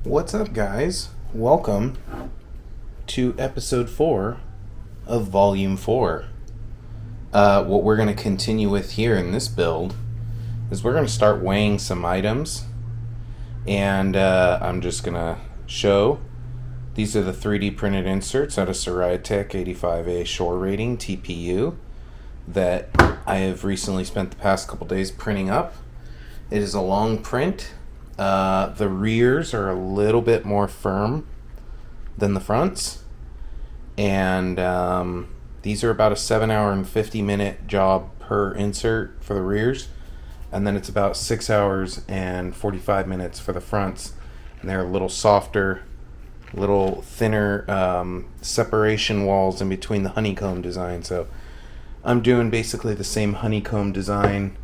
What's up, guys? Welcome to episode 4 of volume 4. What we're going to continue with here in this build is we're going to start weighing some items, and I'm just going to show these are the 3D printed inserts out of Tech 85A Shore Rating TPU that I have recently spent the past couple days printing up. It is a long print. The rears are a little bit more firm than the fronts, and these are about a 7-hour and 50-minute job per insert for the rears, and then it's about 6 hours and 45 minutes for the fronts, and they're a little softer, little thinner separation walls in between the honeycomb design. So I'm doing basically the same honeycomb design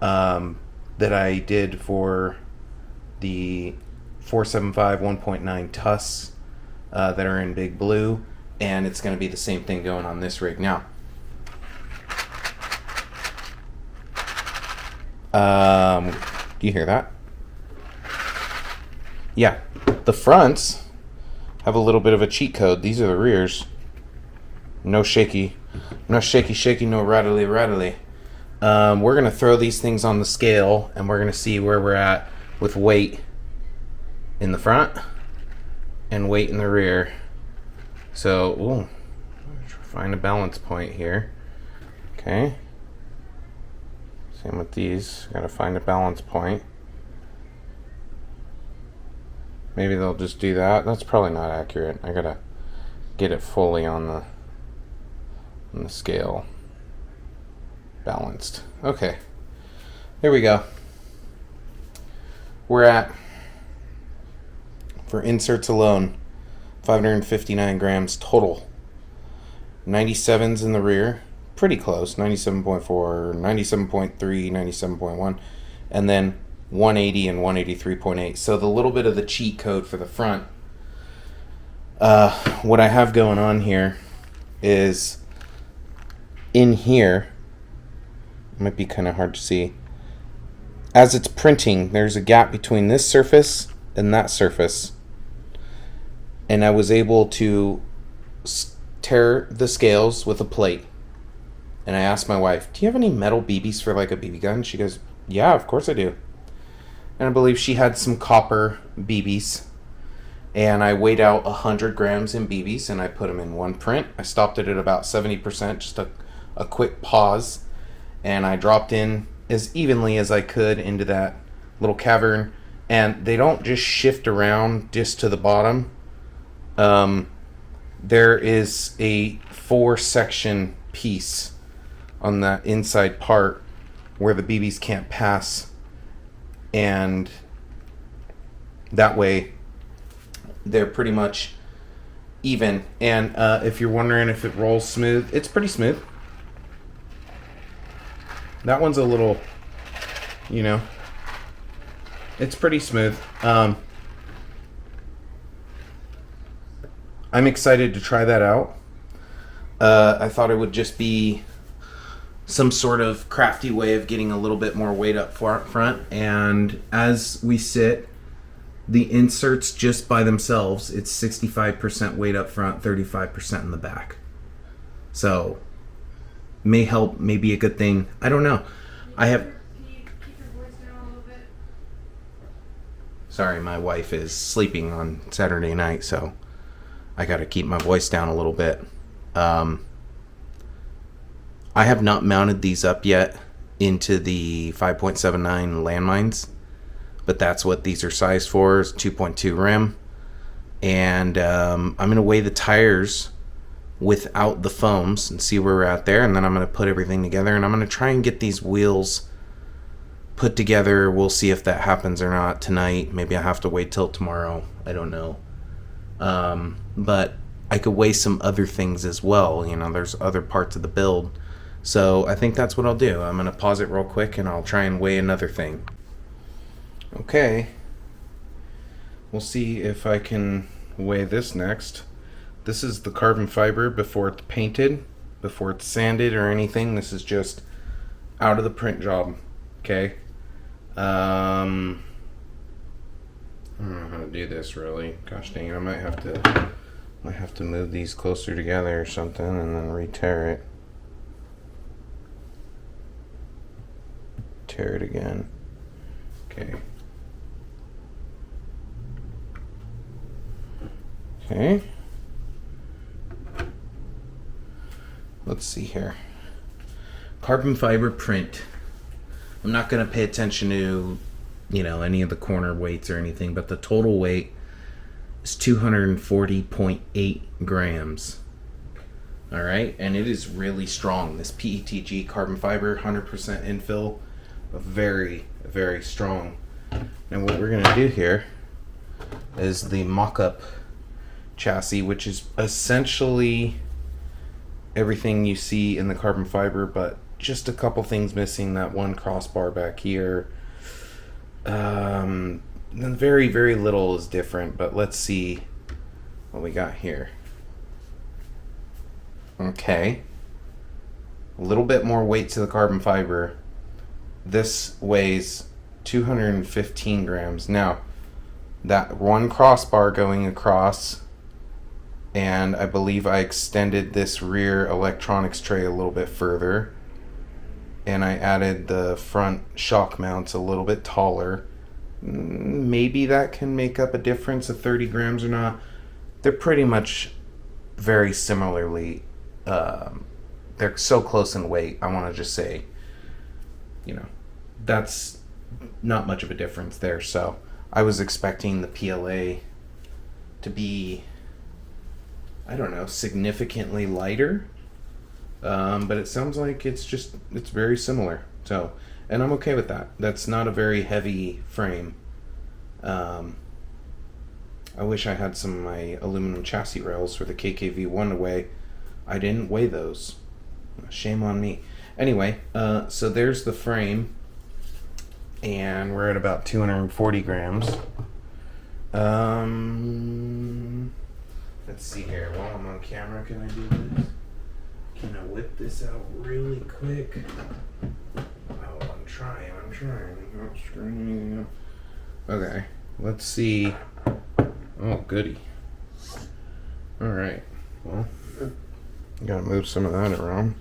that I did for the 475 1.9 TUS that are in big blue, and it's going to be the same thing going on this rig. Now, do you hear that? Yeah, the fronts have a little bit of a cheat code. These are the rears. No shaky, no shaky, no rattly. We're going to throw these things on the scale, and we're going to see where we're at with weight in the front and weight in the rear. So, find a balance point here. Okay. Same with these. Gotta find a balance point. Maybe they'll just do that. That's probably not accurate. I gotta get it fully on the scale. Balanced. Okay. There we go. We're at, for inserts alone, 559 grams total. 97s in the rear, pretty close, 97.4, 97.3, 97.1, and then 180 and 183.8. So the little bit of the cheat code for the front. What I have going on here is in here, it might be kind of hard to see. As it's printing, there's a gap between this surface and that surface. And I was able to tear the scales with a plate. And I asked my wife, do you have any metal BBs for like a BB gun? She goes, yeah, of course I do. And I believe she had some copper BBs. And I weighed out 100 grams in BBs and I put them in one print. I stopped it at about 70%, just a quick pause. And I dropped in as evenly as I could into that little cavern, and they don't just shift around just to the bottom. There is a 4-section piece on that inside part where the BBs can't pass, and that way they're pretty much even. And if you're wondering if it rolls smooth, it's pretty smooth. That one's a little, it's pretty smooth. I'm excited to try that out. I thought it would just be some sort of crafty way of getting a little bit more weight up front. And as we sit, the inserts just by themselves, it's 65% weight up front, 35% in the back. So may help, may be a good thing. I don't know. Can you keep your voice down a little bit? Sorry, my wife is sleeping on Saturday night, so I got to keep my voice down a little bit. I have not mounted these up yet into the 5.79 landmines, but that's what these are sized for, is 2.2 rim. And I'm going to weigh the tires without the foams and see where we're at there, and then I'm going to put everything together, and I'm going to try and get these wheels put together. We'll see if that happens or not tonight. Maybe I have to wait till tomorrow. I don't know. But I could weigh some other things as well. There's other parts of the build. So I think that's what I'll do. I'm going to pause it real quick and I'll try and weigh another thing. Okay. We'll see if I can weigh this next. This is the carbon fiber before it's painted, before it's sanded or anything. This is just out of the print job. Okay. I don't know how to do this really. Gosh dang it, I might have to move these closer together or something and then re-tear it. Tear it again. Okay. Okay. Let's see here. Carbon fiber print. I'm not going to pay attention to, any of the corner weights or anything, but the total weight is 240.8 grams. All right, and it is really strong. This PETG carbon fiber, 100% infill, very, very strong. And what we're going to do here is the mock-up chassis, which is essentially everything you see in the carbon fiber, but just a couple things missing. That one crossbar back here. Very, very little is different, but let's see what we got here. Okay. A little bit more weight to the carbon fiber. This weighs 215 grams. Now, that one crossbar going across, and I believe I extended this rear electronics tray a little bit further, and I added the front shock mounts a little bit taller. Maybe that can make up a difference of 30 grams or not. They're pretty much very similarly, they're so close in weight. I want to just say, that's not much of a difference there. So I was expecting the PLA to be, I don't know, significantly lighter. But it sounds like it's very similar. So, and I'm okay with that. That's not a very heavy frame. I wish I had some of my aluminum chassis rails for the KKV1 to weigh. I didn't weigh those. Shame on me. Anyway, so there's the frame. And we're at about 240 grams. Let's see here. While I'm on camera, can I do this? Can I whip this out really quick? Oh, I'm trying. Not screwing. Okay, let's see. Oh, goody. Alright, well, gotta move some of that around.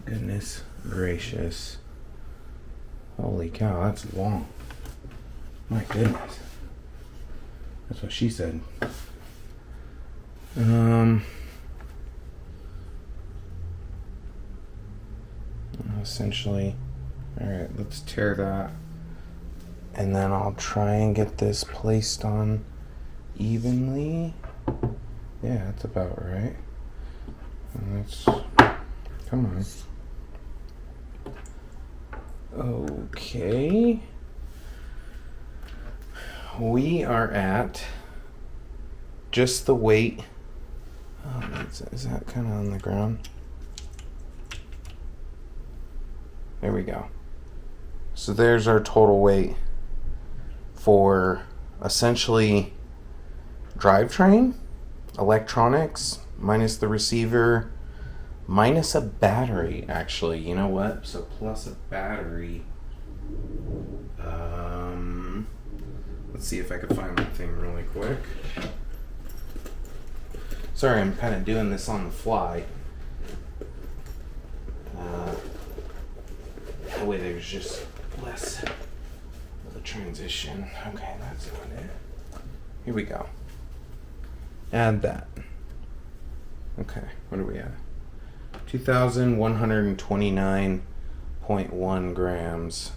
Goodness gracious. Holy cow, that's long. My goodness. That's what she said. Essentially, all right, let's tear that, and then I'll try and get this placed on evenly. Yeah, that's about right. And let's, come on. Okay. We are at just the weight. Oh, is that kind of on the ground? There we go. So there's our total weight for essentially drivetrain, electronics, minus the receiver, minus a battery, actually. You know what? So plus a battery. Let's see if I can find that thing really quick. Sorry, I'm kind of doing this on the fly. That way there's just less of a transition. Okay, that's not it. Here we go. Add that. Okay, what are we at? 2,129.1 grams.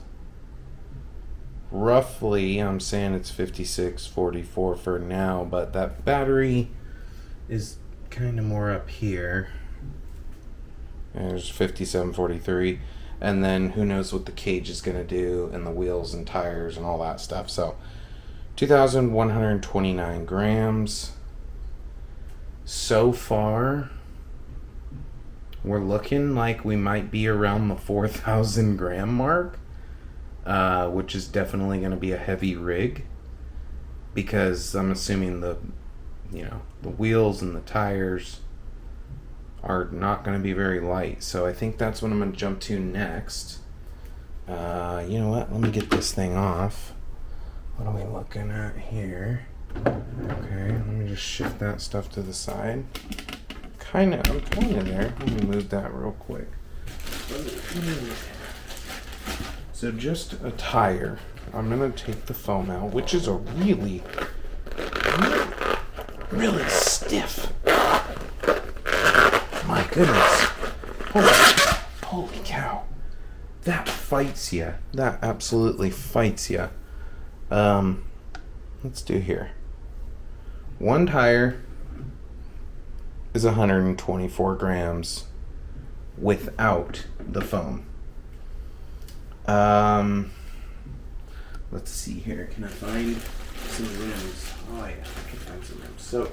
Roughly, I'm saying it's 56.44 for now, but that battery is kind of more up here. There's 57.43, and then who knows what the cage is going to do, and the wheels and tires and all that stuff. So 2,129 grams. So far, we're looking like we might be around the 4,000 gram mark, which is definitely going to be a heavy rig, because I'm assuming the wheels and the tires are not going to be very light. So I think that's what I'm going to jump to next. You know what? Let me get this thing off. What are we looking at here? Okay, let me just shift that stuff to the side. I'm kind of there. Let me move that real quick. So just a tire. I'm going to take the foam out, which is a really stiff. My goodness. Holy cow. That fights you. That absolutely fights you. Let's do here. One tire is 124 grams without the foam. Let's see here. Can I find some rims? Oh yeah, I can find some rims. So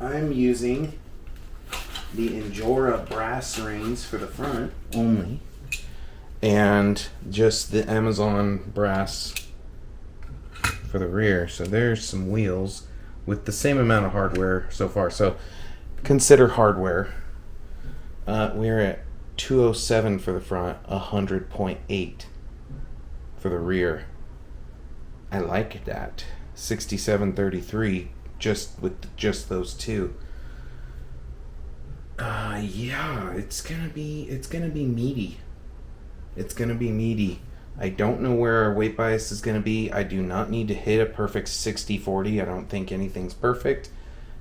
I'm using the Injora brass rings for the front only, and just the Amazon brass for the rear. So there's some wheels with the same amount of hardware so far. So consider hardware. We're at 207 for the front, 100.8 for the rear. I like that. 67.33 just with just those two. Yeah, it's gonna be meaty. It's gonna be meaty. I don't know where our weight bias is gonna be. I do not need to hit a perfect 60-40. I don't think anything's perfect.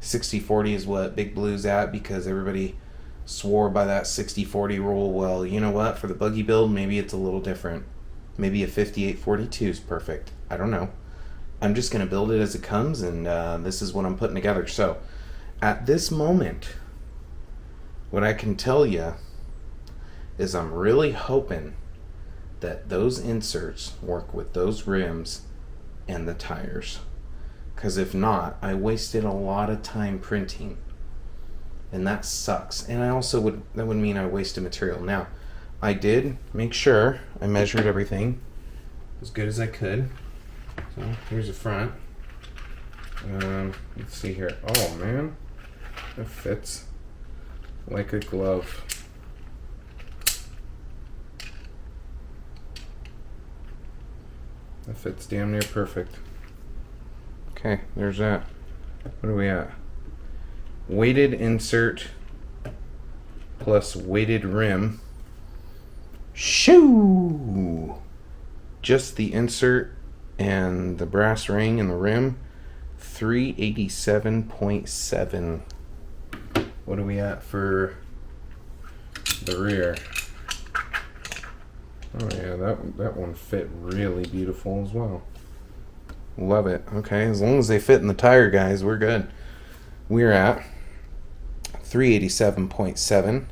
60-40 is what Big Blue's at because everybody swore by that 60-40 rule. Well, you know what? For the buggy build, maybe it's a little different. Maybe a 58-42 is perfect. I don't know. I'm just going to build it as it comes, and this is what I'm putting together. So, at this moment, what I can tell you is I'm really hoping that those inserts work with those rims and the tires. Because if not, I wasted a lot of time printing. And that sucks. And that would mean I wasted material. Now, I did make sure I measured everything as good as I could. So here's the front. Let's see here. Oh man, that fits like a glove. That fits damn near perfect. Okay, there's that. What are we at? Weighted insert plus weighted rim. Shoo! Just the insert and the brass ring and the rim. 387.7. What are we at for the rear? Oh yeah, that one fit really beautiful as well. Love it. Okay, as long as they fit in the tire, guys, we're good. We're at 387.7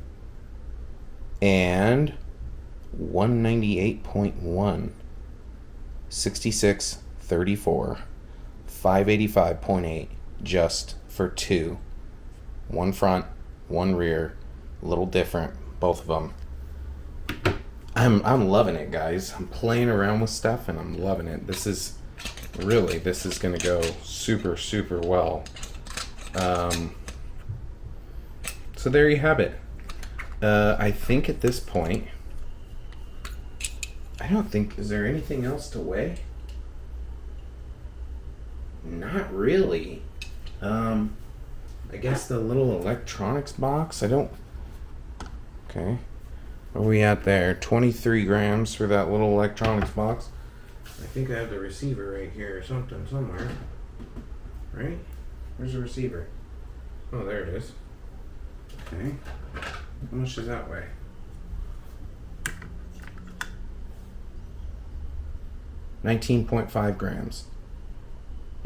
and 198.1, 66.34, 585.8 just for two. One front, one rear, a little different, both of them. I'm loving it, guys. I'm playing around with stuff and I'm loving it. This is going to go super, super well. So there you have it. I think at this point, is there anything else to weigh? Not really. I guess the little electronics box, okay. Where are we at there? 23 grams for that little electronics box. I think I have the receiver right here or something somewhere. Right? Where's the receiver? Oh, there it is. Okay. How much does that weigh? 19.5 grams.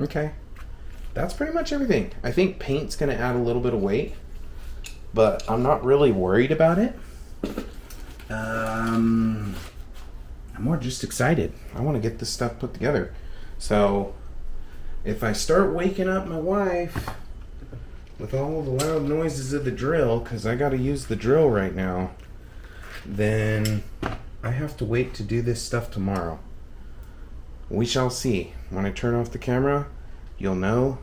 Okay. That's pretty much everything. I think paint's going to add a little bit of weight, but I'm not really worried about it. I'm more just excited. I want to get this stuff put together. So if I start waking up my wife with all the loud noises of the drill, because I got to use the drill right now, then I have to wait to do this stuff tomorrow. We shall see. When I turn off the camera, you'll know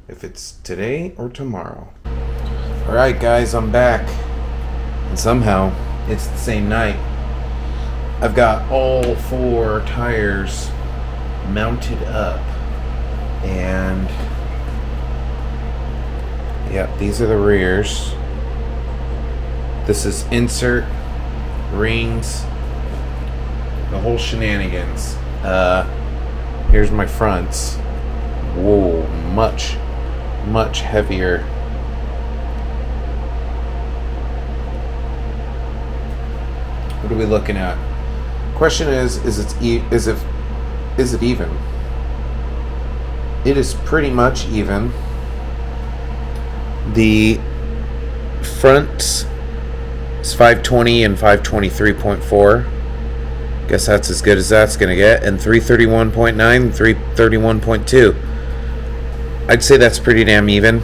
if it's today or tomorrow. Alright guys, I'm back. And somehow, it's the same night. I've got all 4 tires mounted up, and yep, these are the rears. This is insert, rings, the whole shenanigans. Here's my fronts. Whoa, much heavier. What are we looking at? Question is it even? It is pretty much even. The front is 520 and 523.4. Guess that's as good as that's gonna get. And 331.9 and 331.2. I'd say that's pretty damn even.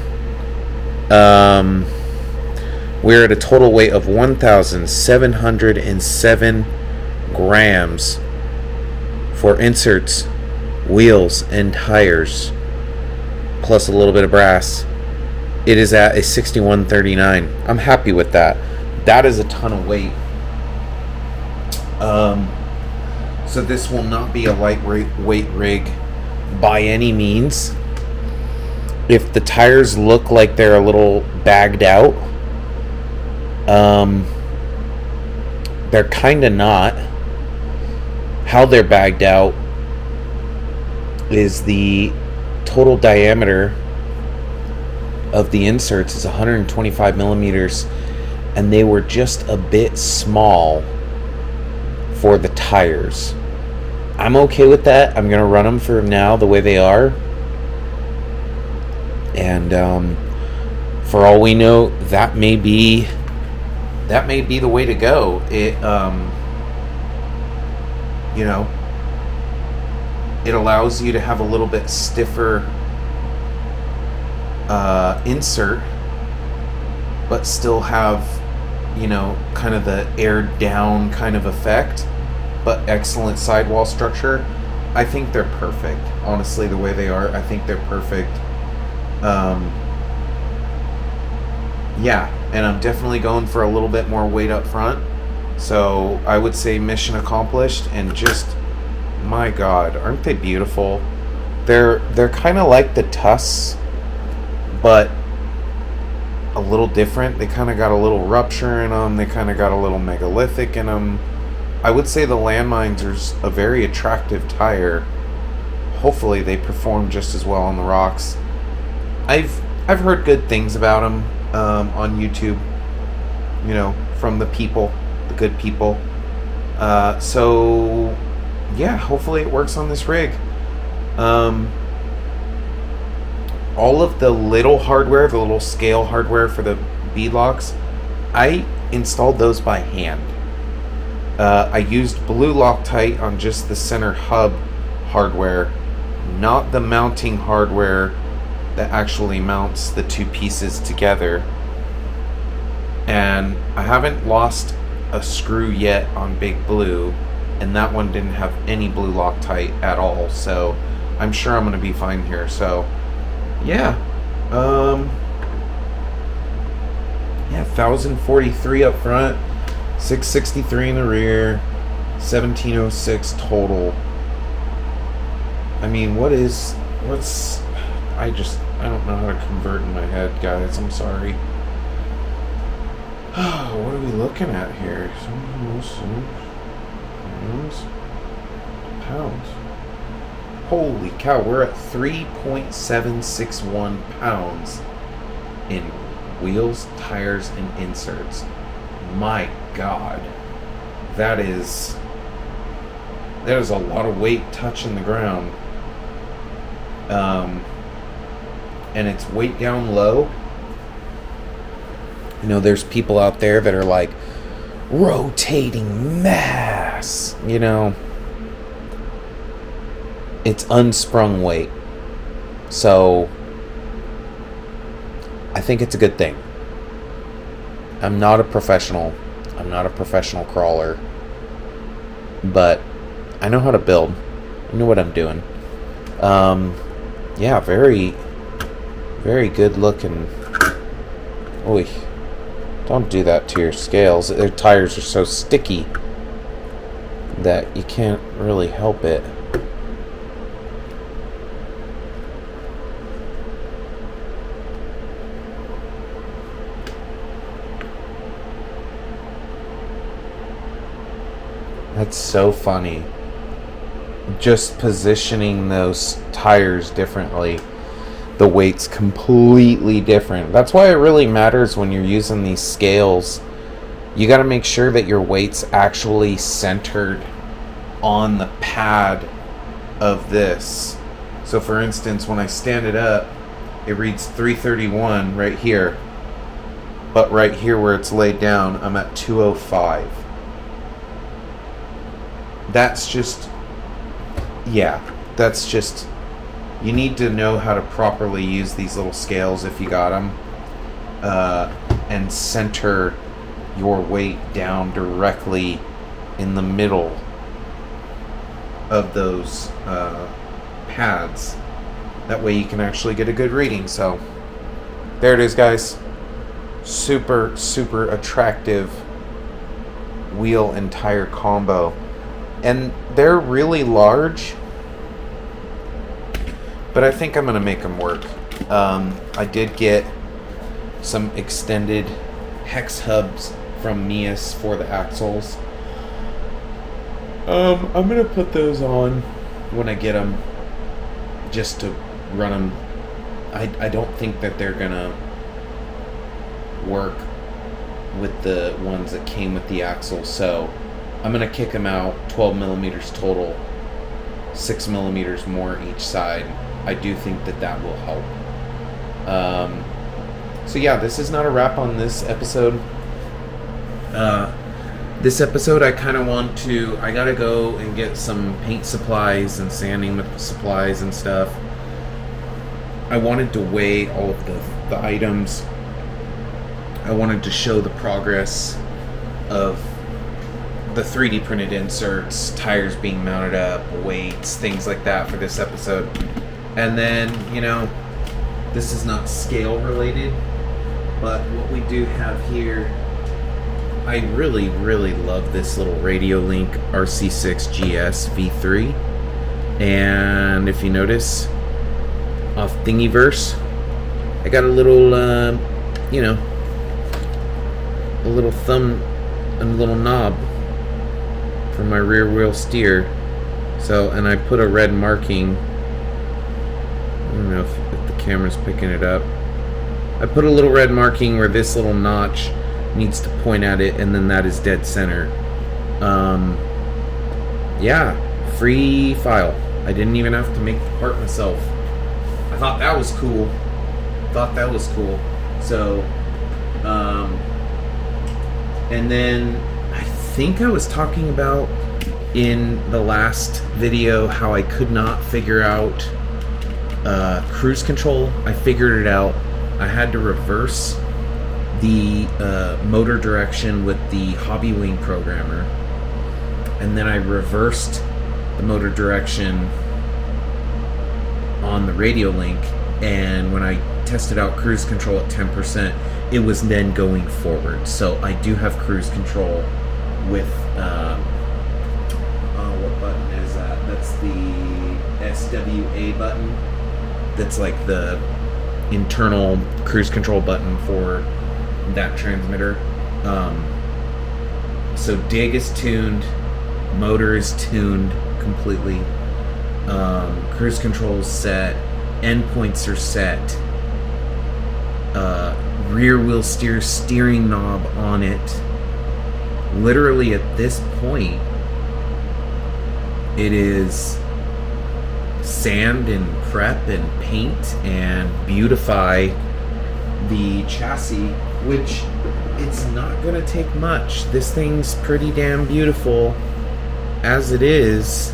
We're at a total weight of 1,707 grams for inserts, wheels, and tires, plus a little bit of brass. It is at a 6139. I'm happy with that. That is a ton of weight. So this will not be a lightweight rig by any means. If the tires look like they're a little bagged out, they're kind of not. How they're bagged out is the total diameter of the inserts is 125 millimeters, and they were just a bit small for the tires. I'm okay with that. I'm gonna run them for now the way they are, and for all we know, that may be the way to go. It it allows you to have a little bit stiffer insert, but still have, kind of the aired down kind of effect, but excellent sidewall structure. I think they're perfect. Honestly, the way they are, I think they're perfect. Yeah, and I'm definitely going for a little bit more weight up front. So I would say mission accomplished. And just, my God, aren't they beautiful? They're kind of like the Tusks, but a little different. They kind of got a little rupture in them. They kind of got a little megalithic in them. I would say the Landmines are a very attractive tire. Hopefully they perform just as well on the rocks. I've heard good things about them on YouTube, from the good people. So yeah, hopefully it works on this rig. All of the little hardware, the little scale hardware for the beadlocks, I installed those by hand. I used blue Loctite on just the center hub hardware, not the mounting hardware that actually mounts the 2 pieces together. And I haven't lost a screw yet on Big Blue, and that one didn't have any blue Loctite at all, so I'm sure I'm going to be fine here. So yeah, 1043 up front, 663 in the rear, 1706 total. I mean, I don't know how to convert in my head, guys. I'm sorry. What are we looking at here? Pounds. Holy cow, we're at 3.761 pounds in wheels, tires, and inserts. My God. That is a lot of weight touching the ground. And it's weight down low. There's people out there that are like, rotating mass, it's unsprung weight. So I think it's a good thing. I'm not a professional crawler, but I know how to build. I know what I'm doing. Yeah, very, very good looking. Oy. Don't do that to your scales. Their tires are so sticky. that you can't really help it. That's so funny. Just positioning those tires differently, the weight's completely different. That's why it really matters when you're using these scales. You got to make sure that your weight's actually centered on the pad of this. So for instance, when I stand it up, it reads 331 right here, but right here where it's laid down, I'm at 205. That's just, you need to know how to properly use these little scales if you got them, and center your weight down directly in the middle of those pads. That way you can actually get a good reading. So there it is, guys. Super attractive wheel and tire combo. And they're really large, but I think I'm going to make them work. I did get some extended hex hubs from meus for the axles. I'm going to put those on when I get them, just to run them. I don't think that they're going to work with the ones that came with the axle, so I'm going to kick them out 12 millimeters total, 6 millimeters more each side. I do think that will help. So yeah, this is not a wrap on this episode. This episode I kind of I gotta go and get some paint supplies and sanding supplies and stuff. I wanted to weigh all of the items. I wanted to show the progress of the 3D printed inserts, tires being mounted up, weights, things like that for this episode. And then, this is not scale related, but what we do have here, I really love this little Radiolink RC6 GS V3. And if you notice, off Thingiverse, I got a little, a little thumb and a little knob for my rear wheel steer. So, and I put a red marking. I don't know if the camera's picking it up. I put a little red marking where this little notch needs to point at it, and then that is dead center. Free file. I didn't even have to make the part myself. I thought that was cool. So, and then I think I was talking about in the last video how I could not figure out cruise control. I figured it out. I had to reverse the motor direction with the Hobby Wing programmer, and then I reversed the motor direction on the Radiolink, and when I tested out cruise control at 10%, it was then going forward. So I do have cruise control with what button is that? That's the SWA button. That's like the internal cruise control button for that transmitter. So dig is tuned, motor is tuned completely, cruise control is set, endpoints are set, rear wheel steering knob on it. Literally at this point, it is sand and prep and paint and beautify the chassis, which it's not gonna take much. This thing's pretty damn beautiful as it is.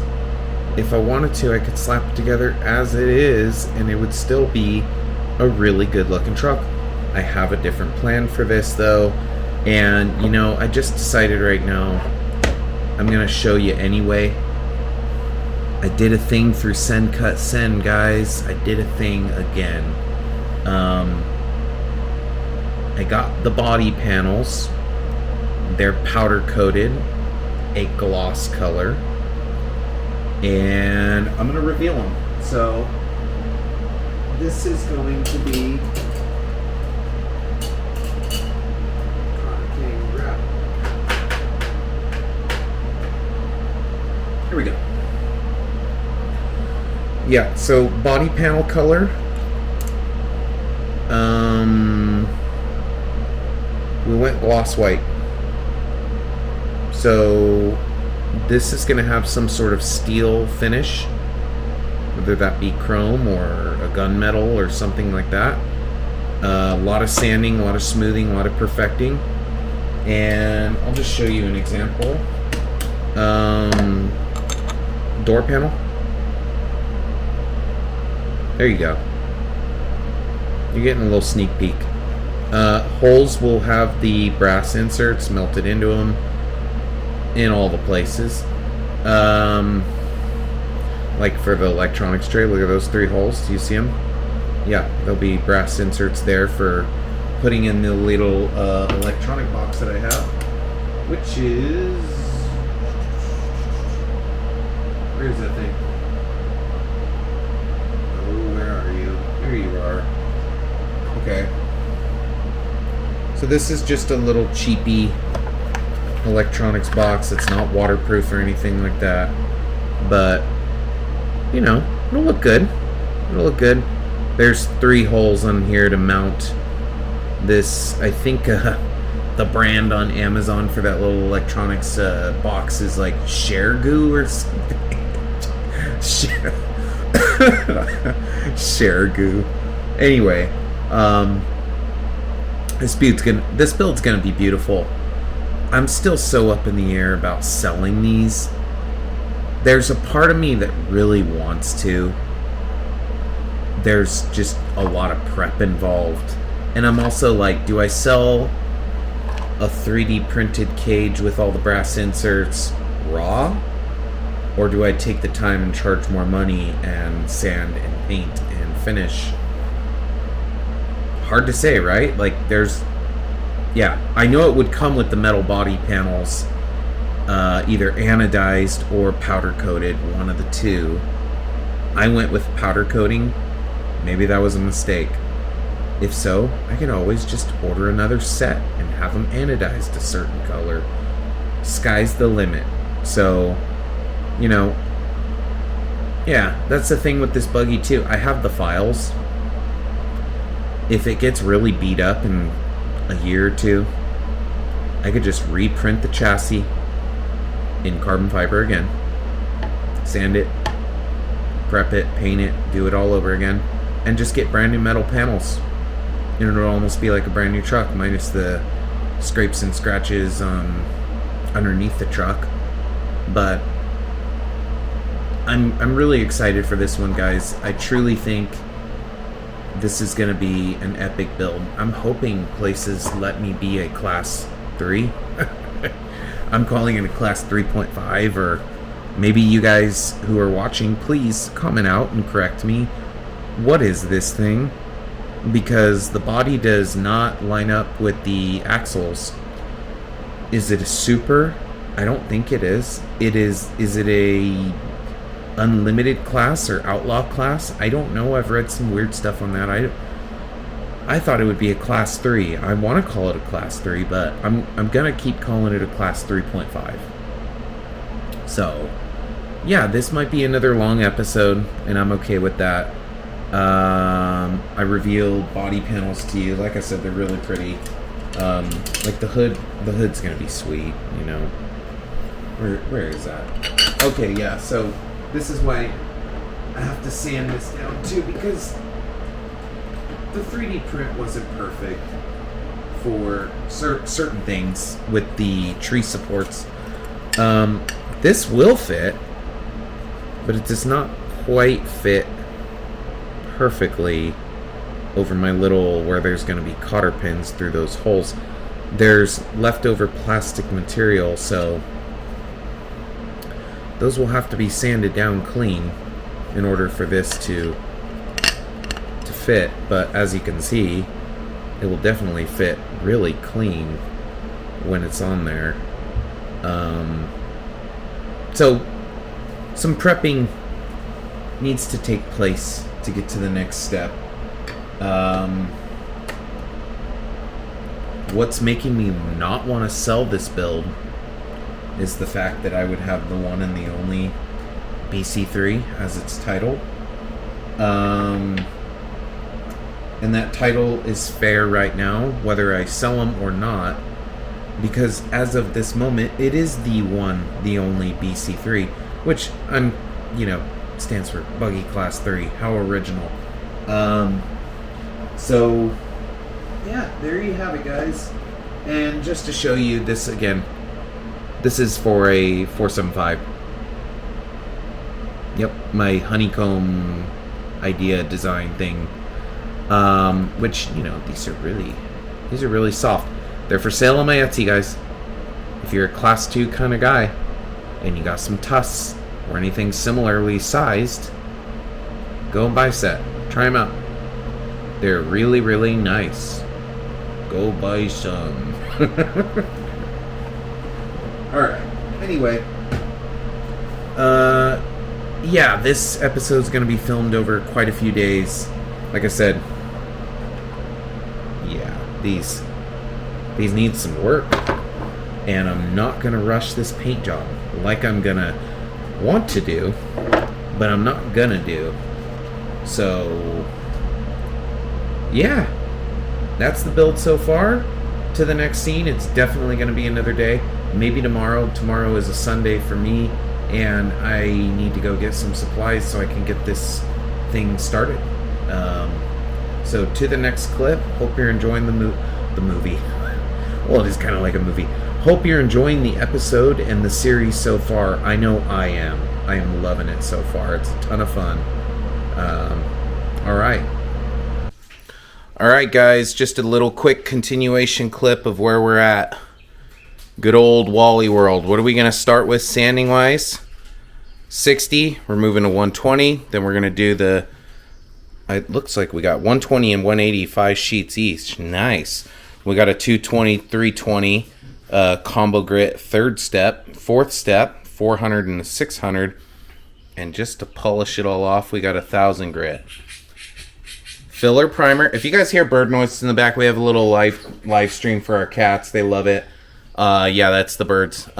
If I wanted to, I could slap it together as it is and it would still be a really good looking truck. I have a different plan for this though, and I just decided right now I'm gonna show you anyway. I did a thing through Send Cut Send, guys. I did a thing again. I got the body panels. They're powder coated. a gloss color, and I'm going to reveal them. So this is going to be here we go. Yeah, so body panel color. We went gloss white. So this is going to have some sort of steel finish, whether that be chrome or a gunmetal or something like that. A lot of sanding, a lot of smoothing, a lot of perfecting. And I'll just show you an example. Door panel. There you go. You're getting a little sneak peek. Holes will have the brass inserts melted into them in all the places. Like for the electronics tray, look at those 3 holes. Do you see them? Yeah, there'll be brass inserts there for putting in the little electronic box that I have, which is... Where's that thing? Oh, where are you? There you are. Okay. So this is just a little cheapy electronics box. It's not waterproof or anything like that. But, you know, it'll look good. It'll look good. There's 3 holes on here to mount this. I think the brand on Amazon for that little electronics box is like Sharegoo or something. Sharegoo. Anyway, this build's gonna be beautiful. I'm still so up in the air about selling these. There's a part of me that really wants to. There's just a lot of prep involved. And I'm also like, do I sell a 3D printed cage with all the brass inserts raw? Or do I take the time and charge more money and sand and paint and finish? Hard to say, right? Like, yeah, I know it would come with the metal body panels, either anodized or powder coated, one of the two. I went with powder coating. Maybe that was a mistake. If so, I could always just order another set and have them anodized a certain color. Sky's the limit. So, you know, yeah, that's the thing with this buggy too. I have the files. If it gets really beat up in a year or two, I could just reprint the chassis in carbon fiber again, sand it, prep it, paint it, do it all over again, and just get brand new metal panels. And it'll almost be like a brand new truck, minus the scrapes and scratches underneath the truck. But I'm really excited for this one, guys. I truly think this is going to be an epic build. I'm hoping places let me be a class 3. I'm calling it a class 3.5, or maybe you guys who are watching, please comment out and correct me. What is this thing? Because the body does not line up with the axles. Is it a super? I don't think it is. Is it a unlimited class or outlaw class? I don't know. I've read some weird stuff on that. I thought it would be a class 3. I want to call it a class 3, but I'm gonna keep calling it a class 3.5. So yeah, this might be another long episode, and I'm okay with that. I revealed body panels to you. Like I said, they're really pretty. Like the hood's gonna be sweet, you know. Where is that? Okay, yeah, so this is why I have to sand this down too, because the 3D print wasn't perfect for certain things with the tree supports. This will fit, but it does not quite fit perfectly over my little, where there's going to be cotter pins through those holes. There's leftover plastic material, so those will have to be sanded down clean in order for this to fit. But as you can see, it will definitely fit really clean when it's on there. So some prepping needs to take place to get to the next step. What's making me not want to sell this build is the fact that I would have the one and the only BC3 as its title. And that title is fair right now, whether I sell them or not, because as of this moment, it is the one, the only BC3, which stands for Buggy Class 3. How original. So, yeah, there you have it, guys. And just to show you this again, this is for a 475. Yep, my honeycomb idea design thing. Which, these are really soft. They're for sale on my Etsy, guys. If you're a class 2 kind of guy and you got some tusks or anything similarly sized, go and buy a set. Try them out. They're really, really nice. Go buy some. Alright. Anyway. Yeah, this episode's going to be filmed over quite a few days. Like I said, yeah, these need some work. And I'm not going to rush this paint job like I'm going to want to do, but I'm not going to do. So, yeah, that's the build so far. To the next scene, it's definitely going to be another day. Maybe tomorrow. Tomorrow is a Sunday for me, and I need to go get some supplies so I can get this thing started. So to the next clip. Hope you're enjoying the movie. Well, it is kind of like a movie. Hope you're enjoying the episode and the series so far. I know I am. I am loving it so far. It's a ton of fun. All right. All right, guys. Just a little quick continuation clip of where we're at. Good old Wally World. What are we going to start with sanding-wise? 60. We're moving to 120. Then we're going to do the... It looks like we got 120 and 180, 5 sheets each. Nice. We got a 220, 320 combo grit third step. Fourth step, 400 and 600. And just to polish it all off, we got 1,000 grit. Filler primer. If you guys hear bird noises in the back, we have a little live stream for our cats. They love it. Yeah, that's the birds.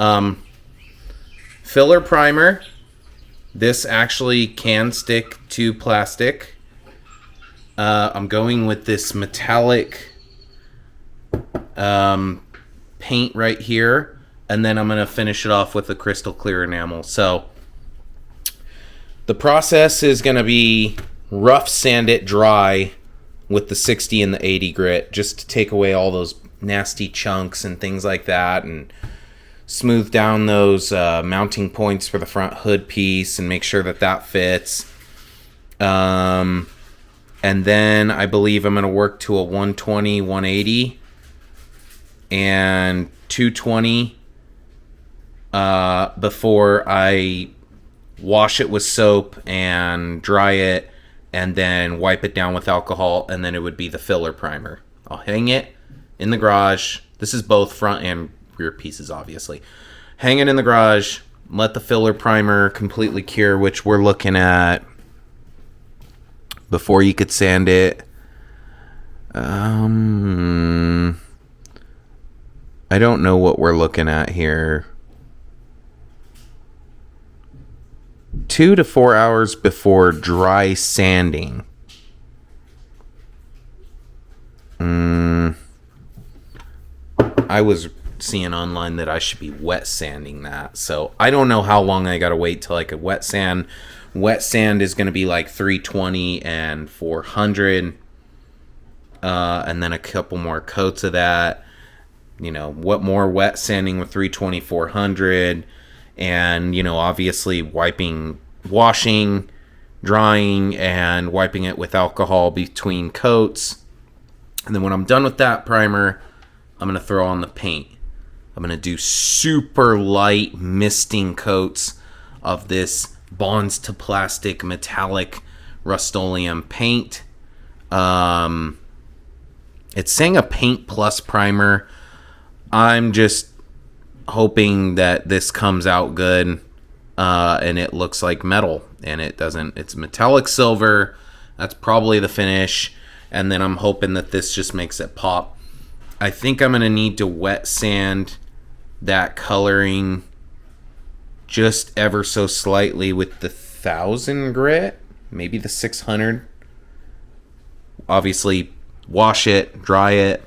Filler primer. This actually can stick to plastic. I'm going with this metallic paint right here, and then I'm going to finish it off with a crystal clear enamel. So the process is going to be rough sand it dry with the 60 and the 80 grit, just to take away all those nasty chunks and things like that, and smooth down those mounting points for the front hood piece and make sure that fits. And then I believe I'm going to work to a 120, 180, and 220 before I wash it with soap and dry it, and then wipe it down with alcohol, and then it would be the filler primer. I'll hang it in the garage. This is both front and rear pieces, obviously. Hang it in the garage, let the filler primer completely cure, which we're looking at before you could sand it. I don't know what we're looking at here. 2 to 4 hours before dry sanding. I was seeing online that I should be wet sanding that. So I don't know how long I gotta wait till I could wet sand. Wet sand is going to be like 320 and 400. And then a couple more coats of that. What more wet sanding with 320, 400. And, obviously washing, drying, and wiping it with alcohol between coats. And then when I'm done with that primer, I'm going to throw on the paint. I'm going to do super light misting coats of this bonds to plastic metallic Rust-Oleum paint. It's saying a paint plus primer. I'm just hoping that this comes out good. and it looks like metal, and it doesn't. It's metallic silver. That's probably the finish, and then I'm hoping that this just makes it pop. I think I'm gonna need to wet sand that coloring just ever so slightly with the 1000 grit, maybe the 600. Obviously, wash it, dry it,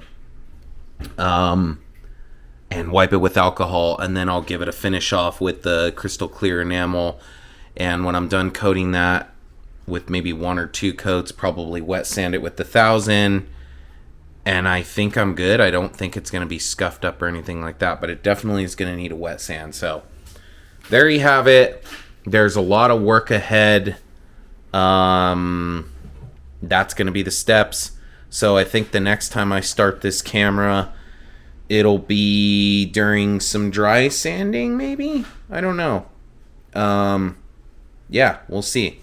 and wipe it with alcohol, and then I'll give it a finish off with the crystal clear enamel. And when I'm done coating that with maybe 1 or 2 coats, probably wet sand it with the 1000, and I think I'm good. I don't think it's going to be scuffed up or anything like that, but it definitely is going to need a wet sand. So there you have it. There's a lot of work ahead. That's going to be the steps. So I think the next time I start this camera, it'll be during some dry sanding, maybe? I don't know. Yeah, we'll see.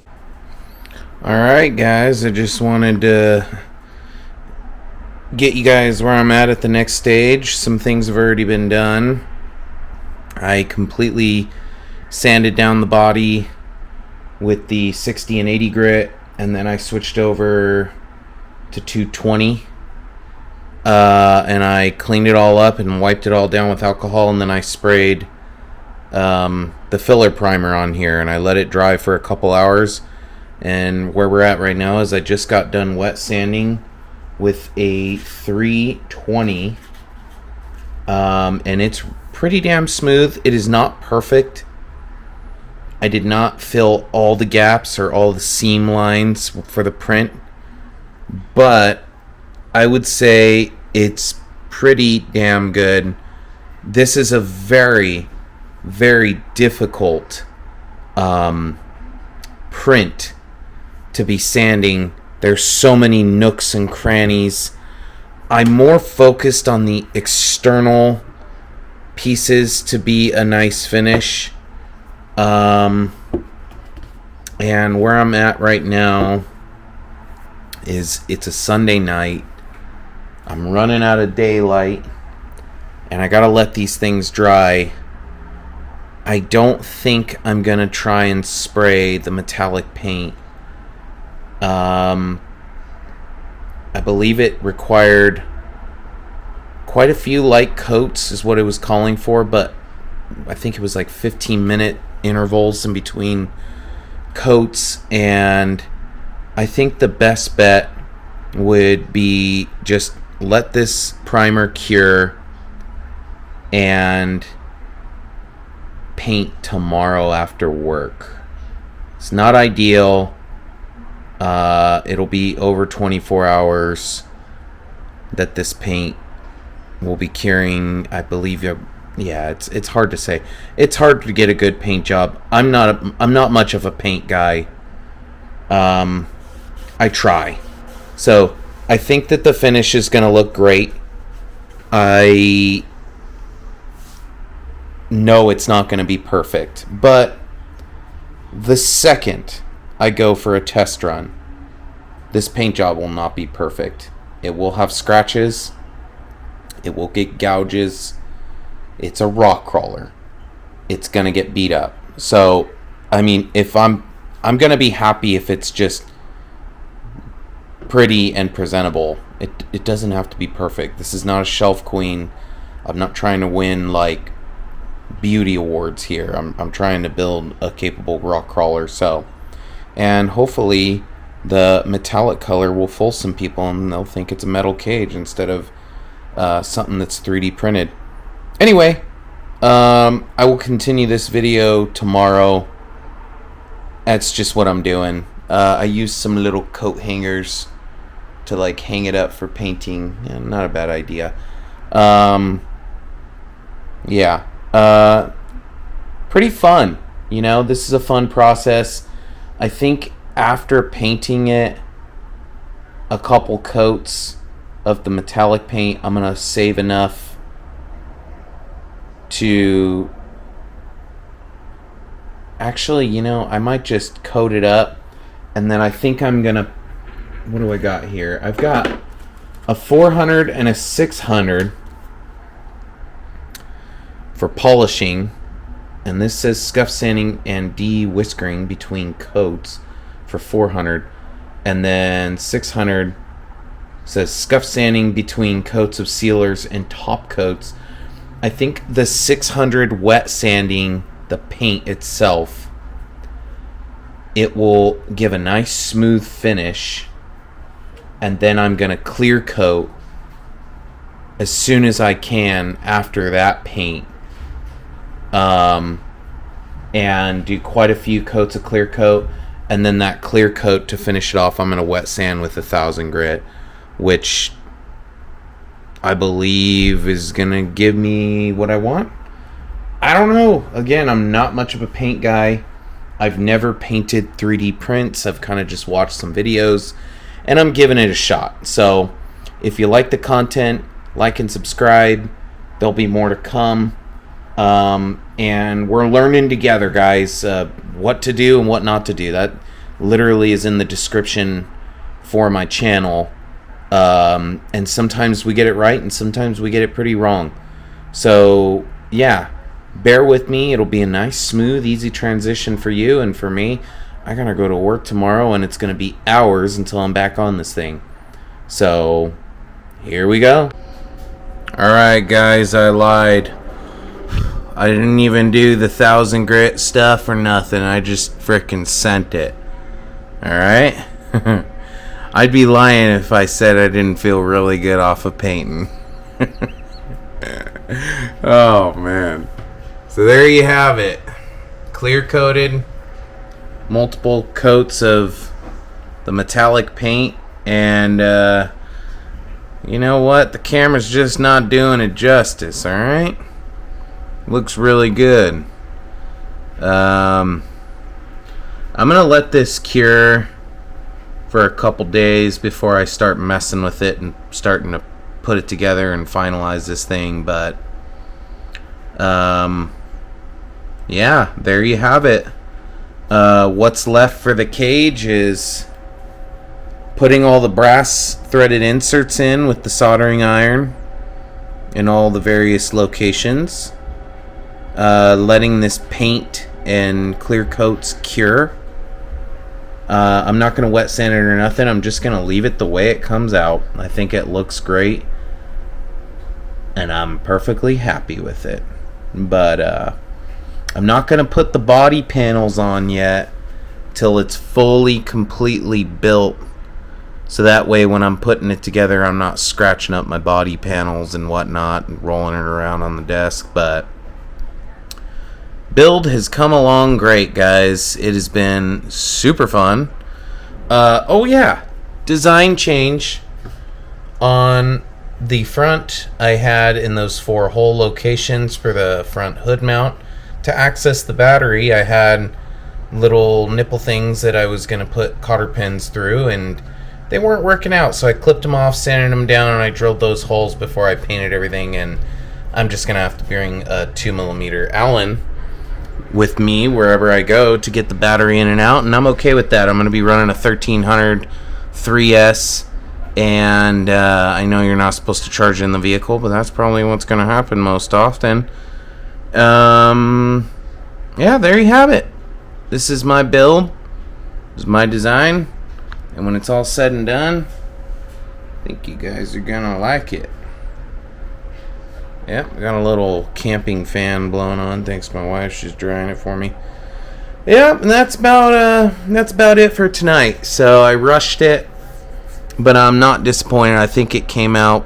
Alright, guys. I just wanted to get you guys where I'm at the next stage. Some things have already been done. I completely sanded down the body with the 60 and 80 grit, and then I switched over to 220, and I cleaned it all up and wiped it all down with alcohol, and then I sprayed the filler primer on here, and I let it dry for a couple hours. And where we're at right now is I just got done wet sanding with a 320, and it's pretty damn smooth. It is not perfect. I did not fill all the gaps or all the seam lines for the print, but I would say it's pretty damn good. This is a very, very difficult print to be sanding. There's so many nooks and crannies. I'm more focused on the external pieces to be a nice finish. And where I'm at right now is it's a Sunday night. I'm running out of daylight, and I gotta let these things dry. I don't think I'm gonna try and spray the metallic paint. I believe it required quite a few light coats is what it was calling for, but I think it was like 15-minute intervals in between coats, and I think the best bet would be just let this primer cure and paint tomorrow after work. It's not ideal. It'll be over 24 hours that this paint will be curing. I believe. Yeah, it's hard to say. It's hard to get a good paint job. I'm not much of a paint guy. I try. So I think that the finish is going to look great. I know it's not going to be perfect, but the second I go for a test run, this paint job will not be perfect. It will have scratches. It will get gouges. It's a rock crawler. It's going to get beat up. So, I mean, if I'm going to be happy if it's just pretty and presentable. It doesn't have to be perfect. This is not a shelf queen. I'm not trying to win like beauty awards here. I'm trying to build a capable rock crawler. So, and hopefully the metallic color will fool some people and they'll think it's a metal cage instead of something that's 3D printed. Anyway, I will continue this video tomorrow. That's just what I'm doing. I used some little coat hangers to like hang it up for painting. Yeah, not a bad idea. Yeah. Pretty fun. You know, this is a fun process. I think after painting it a couple coats of the metallic paint, I'm going to save enough to actually, you know, I might just coat it up, and then I think I'm going to, what do I got here? I've got a 400 and a 600 for polishing, And this says scuff sanding and de-whiskering between coats for $400. And then $600 says scuff sanding between coats of sealers and top coats. I think the $600 wet sanding the paint itself, it will give a nice smooth finish. And then I'm going to clear coat as soon as I can after that paint. And do quite a few coats of clear coat. And then that clear coat to finish it off, I'm going to wet sand with 1000 grit, which I believe is going to give me what I want. I don't know. Again, I'm not much of a paint guy. I've never painted 3D prints. I've kind of just watched some videos, and I'm giving it a shot. So if you like the content, like and subscribe. There'll be more to come. And we're learning together, guys, what to do and what not to do. That literally is in the description for my channel. And sometimes we get it right and sometimes we get it pretty wrong. So yeah, bear with me. It'll be a nice, smooth, easy transition for you and for me. I gotta go to work tomorrow and it's gonna be hours until I'm back on this thing. So here we go. Alright guys, I lied. I didn't even do the 1000 grit stuff or nothing. I just frickin' sent it. Alright? I'd be lying if I said I didn't feel really good off of painting. Oh man. So there you have it. Clear coated. Multiple coats of the metallic paint. And you know what? The camera's just not doing it justice, alright? Looks really good. I'm gonna let this cure for a couple days before I start messing with it and starting to put it together and finalize this thing. But yeah, there you have it. What's left for the cage is putting all the brass threaded inserts in with the soldering iron in all the various locations. Letting this paint and clear coats cure. I'm not going to wet sand it or nothing. I'm just going to leave it the way it comes out. I think it looks great. And I'm perfectly happy with it. But I'm not going to put the body panels on yet till it's fully, completely built. So that way when I'm putting it together, I'm not scratching up my body panels and whatnot and rolling it around on the desk. But build has come along great, guys. It has been super fun. Oh yeah, design change on the front. I had in those 4 hole locations for the front hood mount. To access the battery, I had little nipple things that I was going to put cotter pins through, and they weren't working out. So I clipped them off, sanded them down, and I drilled those holes before I painted everything. And I'm just going to have to bring a 2mm Allen with me wherever I go to get the battery in and out, and I'm okay with that. I'm going to be running a 1300 3S, and I know you're not supposed to charge it in the vehicle, but that's probably what's going to happen most often. Yeah, there you have it. This is my build. This is my design, and when it's all said and done, I think you guys are going to like it. Yep, got a little camping fan blowing on. Thanks to my wife, she's drying it for me. Yep, and that's about it for tonight. So I rushed it, but I'm not disappointed. I think it came out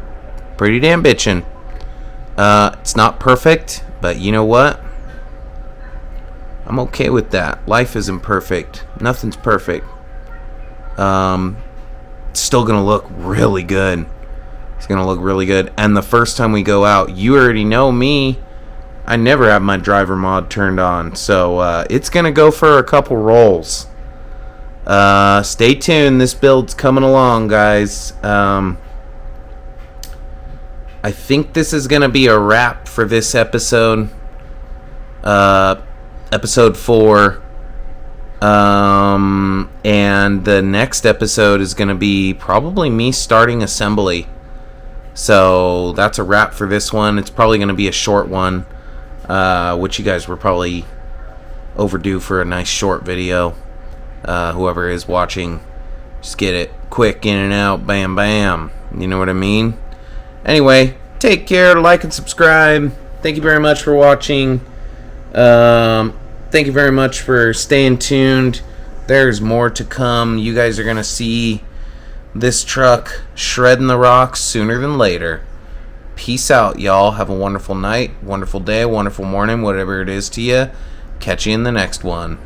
pretty damn bitchin'. It's not perfect, but you know what? I'm okay with that. Life isn't perfect. Nothing's perfect. It's still gonna look really good. It's going to look really good. And the first time we go out, you already know me, I never have my driver mod turned on. So it's going to go for a couple rolls. Stay tuned. This build's coming along, guys. I think this is going to be a wrap for this episode. Episode 4. And the next episode is going to be probably me starting assembly. So that's a wrap for this one. It's probably going to be a short one. which you guys were probably overdue for a nice short video. Whoever is watching, just get it quick, in and out, bam bam, you know what I mean? Anyway, take care, like and subscribe. Thank you very much for watching. Thank you very much for staying tuned. There's more to come. You guys are gonna see this truck shredding the rocks sooner than later. Peace out, y'all. Have a wonderful night, wonderful day, wonderful morning, whatever it is to you. Catch you in the next one.